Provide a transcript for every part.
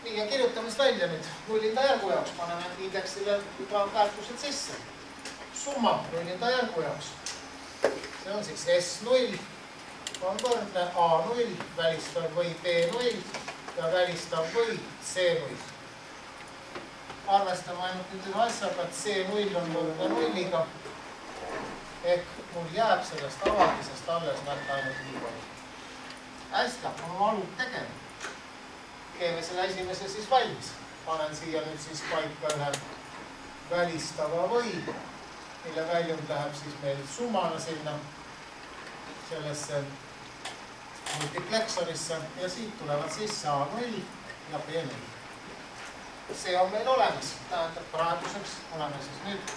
Nii, ja kirjutame siis välja nüüd nullinda järgu jaoks. Paneme indeksile juba väärtused sisse. Summa nullinda järgu jaoks. See on siis S0 on võrdne A0 välistav või B0 ja välistav või C0. Arvestame ainult nüüd ühe asjaga, et C0 on võrdne nulliga. Ehk mul jääb sellest avaldisest alles märk ainult nii palju. Hästi, hakkame oma alud tegema. Teeme selle esimese siis valmis. Panen siia nüüd siis paika ühe välistava või, mille väljund läheb siis meil summana sinna sellesse multipleksorisse ja siit tulevad sisse A0 ja B0. See on meil olemas. Tähendab, praeguseks oleme siis nüüd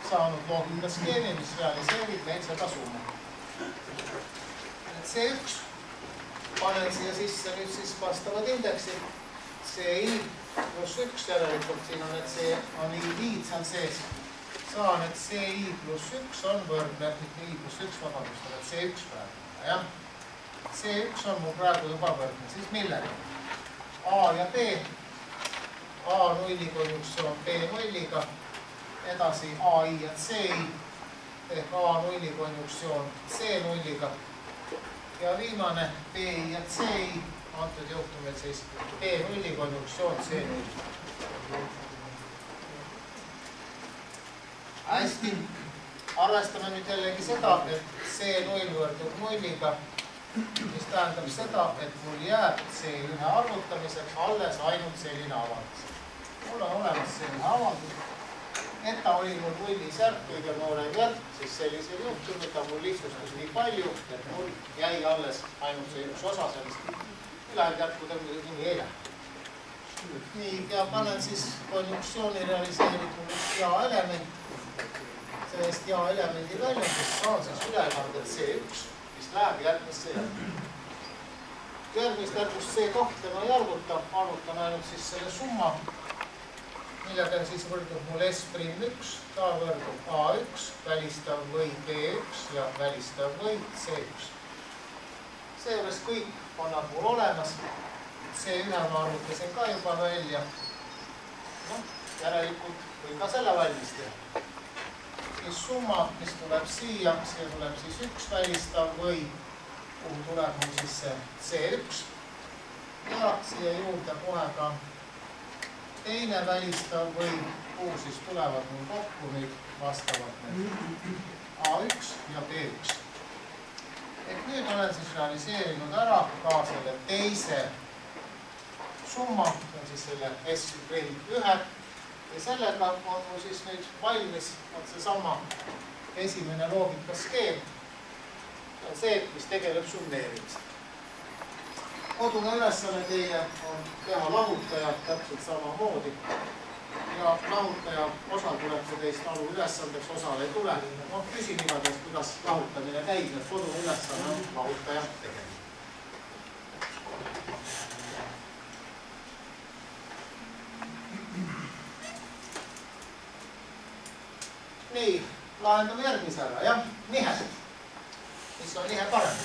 saanud loogikaskeemi, mis realiseerib meil seda summa. C1 panen siia sisse nüüd siis vastavad indeksid. CI pluss 1, järelikult siin on, et see on I-liid seal sees. Saan, et CI pluss 1 on võrdne, mitte I pluss 1, vabandust, et C1 praegu. Ja? C1 on mul praegu juba võrdne. Siis millega? A ja B. A0 konjunktsioon B0-ga. Edasi AI ja CI ehk A0 konjunktsioon C0-ga. Ja viimane BI ja CI, antud juhtumil siis B0 konjunktsioon C0. Hästi, arvestame nüüd jällegi seda, et C0 võrdub 0-ga, mis tähendab seda, et mul jääb C1 arvutamiseks alles ainult selline avaldus. Mul on olemas selline avaldus. Eta oli mul nullis järk, kõige noorem järk, siis sellisel juhtumil ta mul lihtsustus nii palju, et mul jäi alles ainult see üks osa sellest. Ülejäänud järkude nimi ei lähe. Nii, ja panen siis konjunktsiooni realiseeritud ja element. Sellest ja elemendi väljendust saan siis ülekandet C1, mis läheb järgmisse järgi. Järgmist järgust C2 ma ei arvuta, arvutan ainult siis selle summa, millega siis võrdub mul S'1, ta võrdub A1, välistav või B1 ja välistav või C1. Seejuures kõik on mul olemas. C1 ma arvutasin ka juba välja. Järelikult võin ka selle valmis teha. Siis summa, mis tuleb siia, see tuleb siis 1 välistav või, kuhu tuleb mul siis see C1. Ja siia juurde kohe ka teine välistav või, kuhu siis tulevad mul kokku nüüd vastavalt A1 ja B1. Ehk nüüd olen siis realiseerinud ära ka selle teise summa, see on siis selle S'1 ja sellega on mul siis nüüd valmis seesama esimene loogikaskeem. See on see, mis tegeleb summeerimisega. Kodune ülesanne teile on teha lahutaja täpselt samamoodi ja lahutaja osal tuleb see teist alu ülesandeks, osal ei tule. Küsin igatahes, kuidas lahutamine käib, et kodune ülesanne on lahutaja tegemine. Nii, lahendame järgmise ära, jah? Nihe. Mis on nihe parem?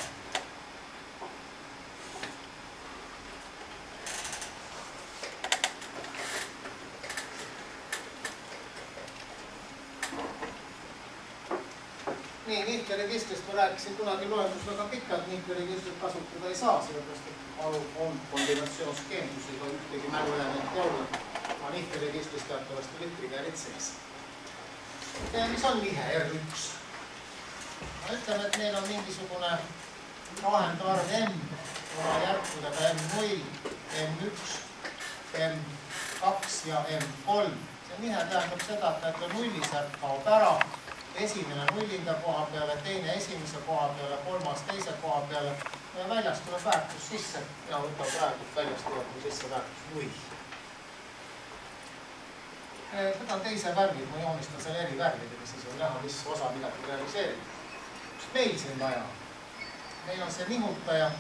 Nii, nihkeregistrist ma rääkisin kunagi loendus väga pikalt, nihkeregistrit kasutada ei saa, sellepärast et alu on kombinatsioonskeem, kus ei ole ühtegi mäluelementi olla. Ma nihkeregistris teatavasti litrikärid sees. Mis on nihe R1? Ma ütlen, et meil on mingisugune vahendarv M oma järkudega M0, M1, M2 ja M3. See nihe tähendab seda, et nullisärk kaob ära. Esimene nullinda koha peale, teine esimese koha peale, kolmas teise koha peale ja väljast tuleb väärtus sisse ja võtab praegu väljast tuleb sisse väärtus 0. Võtan teise värvid, ma joonistan selle eri värvidega, siis on näha, mis osa midagi realiseerib. Kus meil siin vaja? Meil on see nihutaja,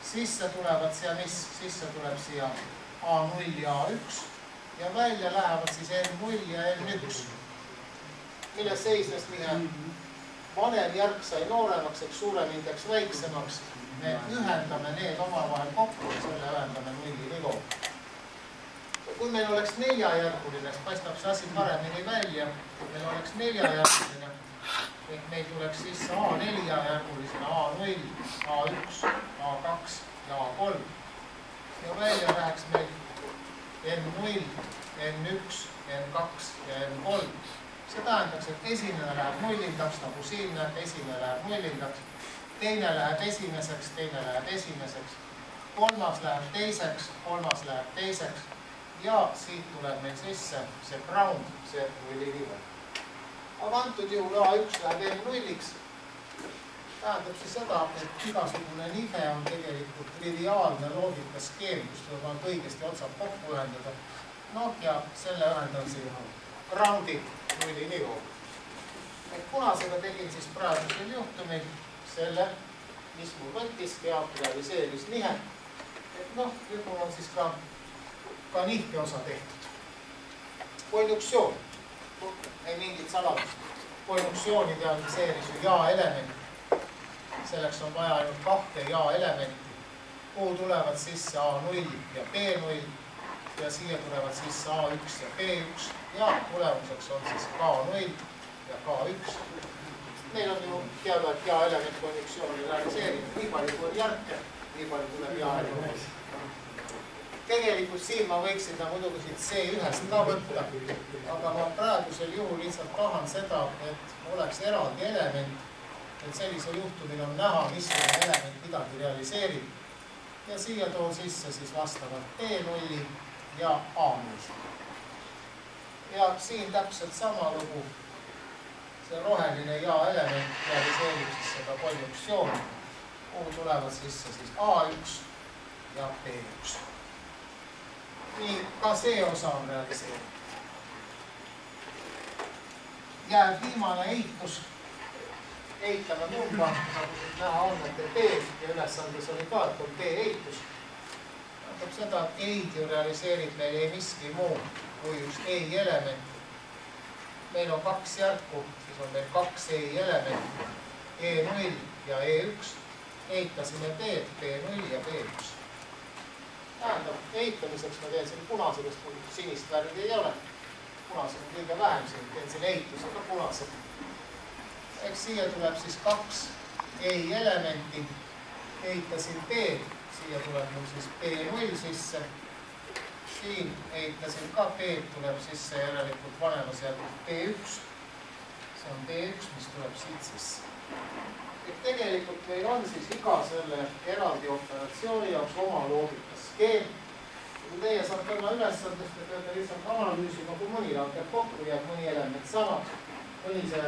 sisse tulevad siia mis? Sisse tuleb siia A0 ja A1 ja välja lähevad siis N0 ja N1. Milles seisnes nihe? Vanem järk sai nooremaks, eks suurem indeks väiksemaks. Me ühendame need omavahel kokku ja selle ühendame nulli või loogu. kui meil oleks neljajärguline, siis paistab see asi paremini välja, meil oleks neljajärguline, et meil tuleks sisse A4-järgulisena A0, A1, A2 ja A3 ja välja läheks meil N0, N1, N2 ja N3. See tähendaks, et esimene läheb nullindaks, nagu siin näete, esimene läheb nullindaks, teine läheb esimeseks, teine läheb esimeseks, kolmas läheb teiseks, kolmas läheb teiseks ja siit tuleb meil sisse see ground, see nullinive. Aga antud juhul A1 läheb N0-iks, tähendab siis seda, et igasugune nive on tegelikult triviaalne loogikaskeem, kus tuleb kõigesti otsad kokku ühendada. Noh, ja selle ühendan siia groundi nullinivu. Punasega tegin siis praegusel juhtumil selle, mis mul võttis, teab realiseerimisnihe. Et noh, nüüd mul on siis ka nihke osa tehtud. Konjunktsioon, ei mingit saladust. Konjunktsiooni realiseeris ju ja-element. Selleks on vaja ainult kahte ja-elementi, kuhu tulevad sisse A0 ja B0 ja siia tulevad sisse A1 ja B1 ja tulemuseks on siis K0 ja K1. Meil on ju teada, et ja-element konjunktsiooni realiseerib nii palju kui on järke, nii palju tuleb ja-element. Tegelikult siin ma võiksin ta muidugi siit C1-st ka võtta, aga ma praegusel juhul lihtsalt tahan seda, et oleks eraldi element, et sellisel juhtumil on näha, missugune element midagi realiseerib. Ja siia too sisse siis vastavalt B0 ja A0. Ja siin täpselt sama lugu. See roheline ja-element realiseerib siis seda konjunktsiooni, kuhu tulevad sisse siis A1 ja B1. Nii, ka see osa on realiseeritud. Jääb viimane eitus. Eitame numba, nagu siit näha on, et B ja ülesandes oli ka, et on B-eitus. Tähendab seda, et eid ju realiseerib meil ei miski muu kui üks ei-element. Meil on kaks järku, siis on meil kaks ei-elementi, E0 ja E1. Eitasime B-d, B0 ja B1. Tähendab, eitamiseks ma teen siin punasest, kui sinist värvi ei ole. Punased on kõige vähem siin, teen siin eitusega punased. Eks siia tuleb siis kaks ei-elementi, eitasin B, siia tuleb mul siis B0 sisse, siin eitasin ka B, tuleb sisse järelikult vanemas järgus B1, see on B1, mis tuleb siit sisse. Et tegelikult meil on siis iga selle eraldi operatsiooni jaoks oma loogikas-skeem. Kui teie saate oma ülesandest, te peate lihtsalt analüüsima, kui mõni langeb kokku, jääb mõni element samaks, mõni seda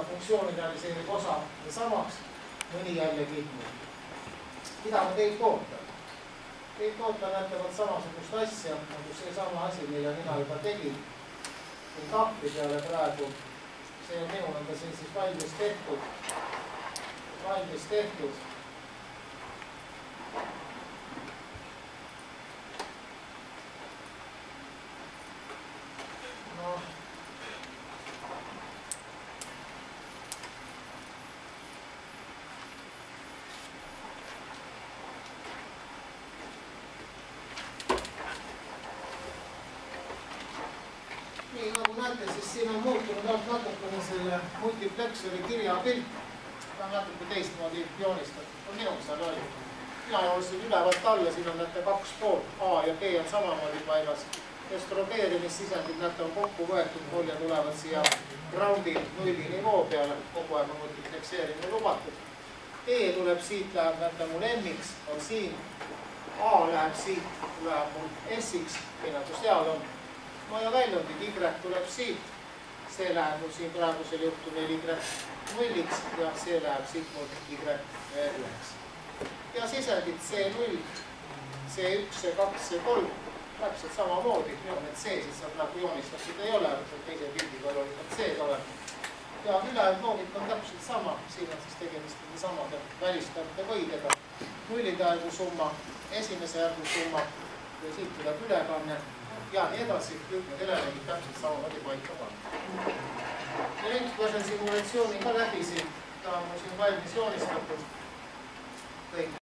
funktsiooni realiseerib osa samaks, mõni jällegi mida ma teilt ootan? Teilt ootan nähtavalt samasugust asja, nagu see sama asi, mille mina juba tegin. Siin tahvli peale praegu, see on minul on ta siin siis valmis tehtud. Noh. Nii, nagu näete, siis siin on muutunud natukene selle multiplexori kirjapilt. Ta on natuke teistmoodi joonistatud, kui minul seal oli. Mina joonistasin ülevalt alla, siin on näete kaks poolt, A ja B on samamoodi paigas. Estrobeerimissisendid näete on kokku võetud, mul ja tulevad siia groundi nulli nivoo peale, kogu aeg on multiplexeerimine lubatud. B tuleb siit, läheb näete mul M-iks, on siin. A läheb siit, läheb mul S-iks, nii nagu seal on. No ja väljundid, Y tuleb siit, see läheb mul siin praegusel juhtumil Y0-iks ja see läheb siit mul Y1-ks. Ja sisendid C0, C1, C2, C3, täpselt samamoodi, need C-sid seal praegu joonistatud ei ole, teise pildi peal oli need C-d olema. Ja ülejäänud loogika on täpselt sama, siin on siis tegemist samade välistavate võidega. Nullide järgu summa, esimese järgu summa ja siit tuleb ülekanne. Ja nii edasi, kõik need elemendid täpselt samamoodi paika panna. Ja nüüd, kui lasen simulatsiooni ka läbi siin, ta on siin valmis joonistatud. Kõik